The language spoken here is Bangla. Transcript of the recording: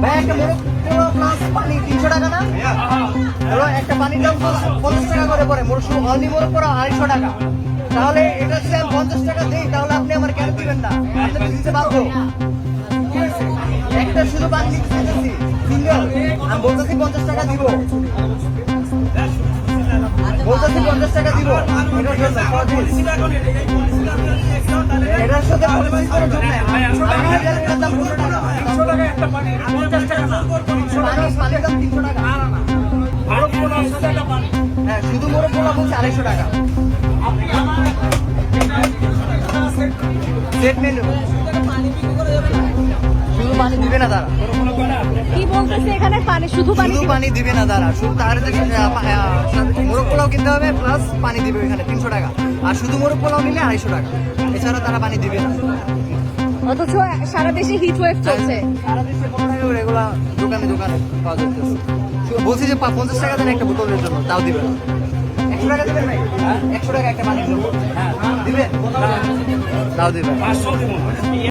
ভাই একটা মোরগ পোলাও প্লাস পানি 300 টাকা না? হলো একটা পানির দাম 50 টাকা করে পড়ে, মোরগ শুধু অনলি মোরগ পোলাও 250 টাকা। তাহলে এটা যদি আমি 50 টাকা দিই তাহলে আপনি আমার কেন দিবেন না? আপনি তো দিতে বাধ্য। একটা শুধু পানি দিতেছি সিঙ্গেল, আমি বলতেছি 50 টাকা দিব, বলতেছি 50 টাকা দিব। এটার জন্য এটার সাথে পলিসি করার জন্য এটার দাম 100 টাকা। 300 টাকা একটা পানি, 50 টাকা না। পানির দাম 300 টাকা। মোরগ পোলাও সাথে একটা পানি। হ্যাঁ, শুধু মোরগ পোলাও বলছে 250 টাকা। সেট মেনু, শুধু পানি দিবে না তারা, কি বলতেছে এখানে? পানি শুধু পানি শুধু দিবে? পানি দিবে না তারা, শুধু তার মোরগ পোলাও কিনতে হবে প্লাস পানি দিবে এখানে 300 টাকা, আর শুধু মোরগ পোলাও নিলে 250 টাকা। এছাড়া তারা পানি দিবে না। অথচ সারা দেশে হিট ওয়েভ চলছে। সারা দেশে 15 টাকা করে এগুলা দোকানে দোকানে পাওয়া যাচ্ছে। বলছি যে 50 টাকা দেন একটা বোতলের জন্য, তাও দিবে না। 100 টাকা দিবেন ভাই? 100 টাকা একটা পানির জন্য দিবেন? তাও দিবেন। 500 দিব।